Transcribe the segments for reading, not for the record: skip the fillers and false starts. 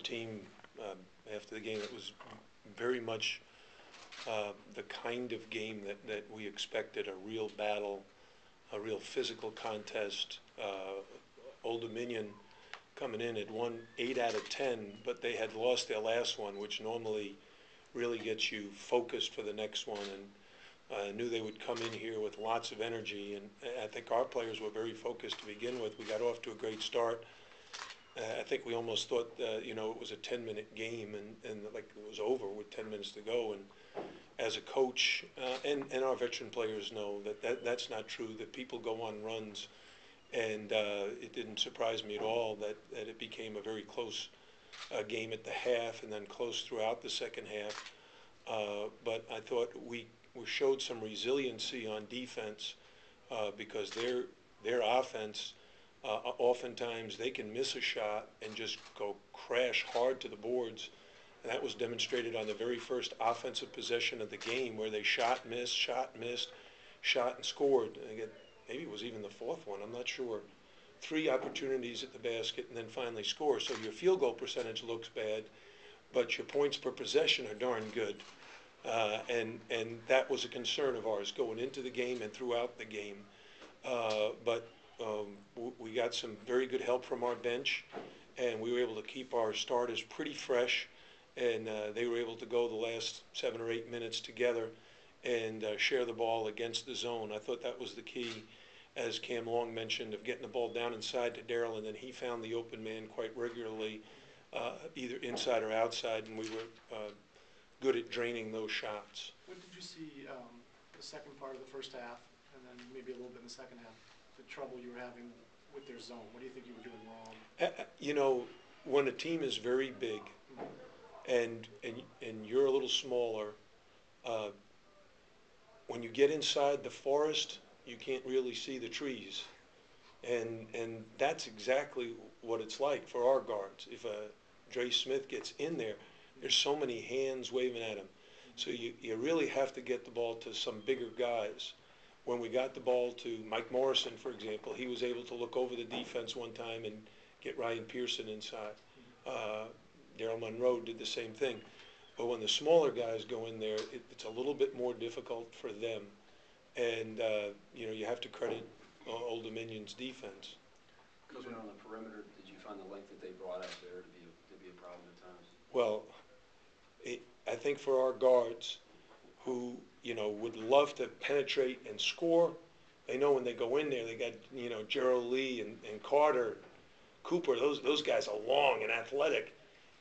team after the game. It was very much the kind of game that we expected, a real battle, a real physical contest. Old Dominion coming in had won 8 out of 10, but they had lost their last one, which normally really gets you focused for the next one, and I knew they would come in here with lots of energy, and I think our players were very focused to begin with. We got off to a great start. I think we almost thought, it was a 10-minute game, and like it was over with 10 minutes to go. And as a coach, and our veteran players know that's not true, that people go on runs, and it didn't surprise me at all that it became a very close game at the half, and then close throughout the second half. But I thought we showed some resiliency on defense because their offense, oftentimes they can miss a shot and just go crash hard to the boards. And that was demonstrated on the very first offensive possession of the game, where they shot, missed, and scored. And again, maybe it was even the fourth one, I'm not sure. 3 opportunities at the basket and then finally score. So your field goal percentage looks bad, but your points per possession are darn good. And that was a concern of ours going into the game and throughout the game. But we got some very good help from our bench, and we were able to keep our starters pretty fresh, and they were able to go the last 7 or 8 minutes together and share the ball against the zone. I thought that was the key, as Cam Long mentioned, of getting the ball down inside to Darryl, and then he found the open man quite regularly, either inside or outside, and we were good at draining those shots. What did you see the second part of the first half, and then maybe a little bit in the second half, the trouble you were having with their zone? What do you think you were doing wrong? When a team is very big and you're a little smaller, when you get inside the forest, you can't really see the trees. And that's exactly what it's like for our guards. If Dre Smith gets in there, there's so many hands waving at him. So you really have to get the ball to some bigger guys. When we got the ball to Mike Morrison, for example, he was able to look over the defense one time and get Ryan Pearson inside. Daryl Monroe did the same thing. But when the smaller guys go in there, it's a little bit more difficult for them. And, you have to credit Old Dominion's defense. Even on the perimeter, did you find the length that they brought out there to be a problem at times? Well, I think for our guards who, would love to penetrate and score, they know when they go in there, they got, Gerald Lee and Carter, Cooper, those guys are long and athletic.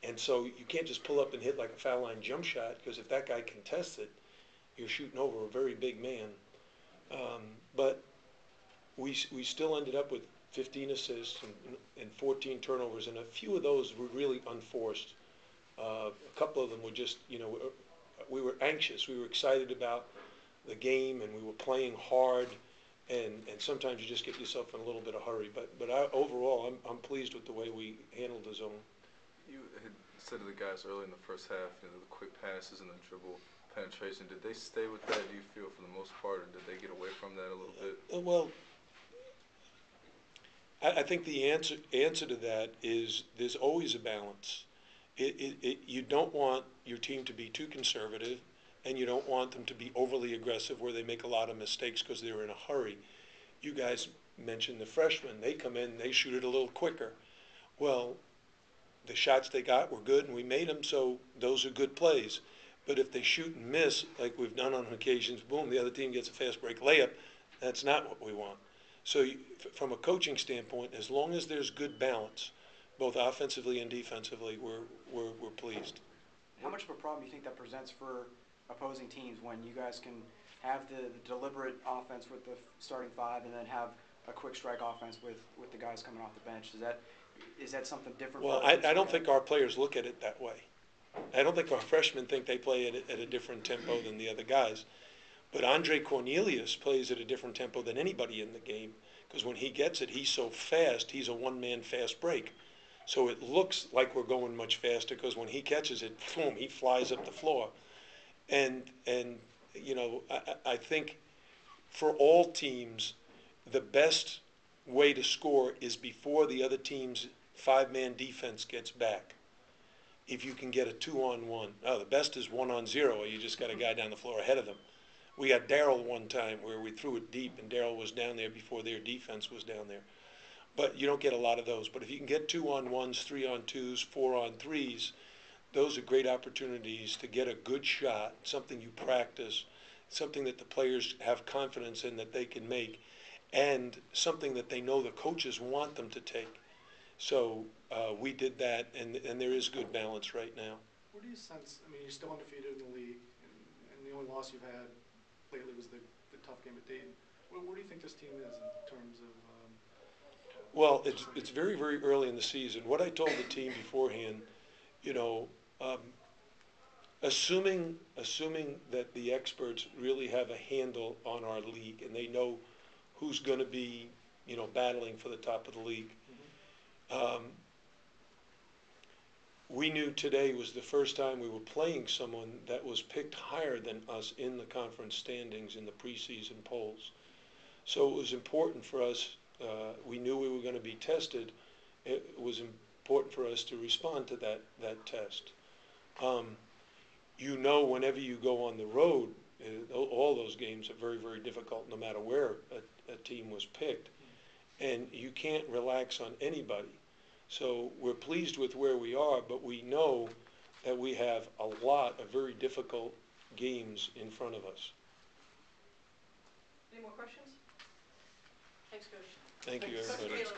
And so you can't just pull up and hit like a foul line jump shot, because if that guy contests it, you're shooting over a very big man. But we still ended up with 15 assists and 14 turnovers, and a few of those were really unforced. A couple of them were just, we were anxious. We were excited about the game, and we were playing hard, and sometimes you just get yourself in a little bit of hurry. But overall, I'm pleased with the way we handled the zone. You had said to the guys early in the first half, the quick passes and the dribble penetration. Did they stay with that, do you feel, for the most part, or did they get away from that a little bit? Well, I think the answer to that is there's always a balance. You don't want your team to be too conservative, and you don't want them to be overly aggressive where they make a lot of mistakes because they're in a hurry. You guys mentioned the freshmen. They come in, they shoot it a little quicker. Well, the shots they got were good, and we made them, so those are good plays. But if they shoot and miss, like we've done on occasions, boom, the other team gets a fast break layup, that's not what we want. So from a coaching standpoint, as long as there's good balance, both offensively and defensively, we're pleased. How much of a problem do you think that presents for opposing teams when you guys can have the deliberate offense with the starting 5 and then have a quick strike offense with the guys coming off the bench? Is that something different? Well, I don't think our players look at it that way. I don't think our freshmen think they play at a different tempo than the other guys. But Andre Cornelius plays at a different tempo than anybody in the game, because when he gets it, he's so fast, he's a one-man fast break. So it looks like we're going much faster, because when he catches it, boom, he flies up the floor. And I think for all teams, the best way to score is before the other team's 5-man defense gets back. if you can get a 2-on-1. Oh, the best is 1-on-0, where you just got a guy down the floor ahead of them. We had Darryl one time where we threw it deep, and Darryl was down there before their defense was down there. But you don't get a lot of those. But if you can get 2-on-1s, 3-on-2s, 4-on-3s, those are great opportunities to get a good shot, something you practice, something that the players have confidence in that they can make, and something that they know the coaches want them to take. So we did that, and there is good balance right now. Where do you sense, I mean, you're still undefeated in the league, and the only loss you've had lately was the tough game at Dayton. Where do you think this team is in terms of Well, it's very, very early in the season. What I told the team beforehand, you know, assuming that the experts really have a handle on our league and they know who's going to be, you know, battling for the top of the league. We knew today was the first time we were playing someone that was picked higher than us in the conference standings in the preseason polls. So it was important for us. We knew we were going to be tested. It was important for us to respond to that test. You know, whenever you go on the road, all those games are very, very difficult, no matter where a team was picked. And you can't relax on anybody. So we're pleased with where we are, but we know that we have a lot of very difficult games in front of us. Any more questions? Thanks, Coach. Thank you, Coach everybody. Taylor,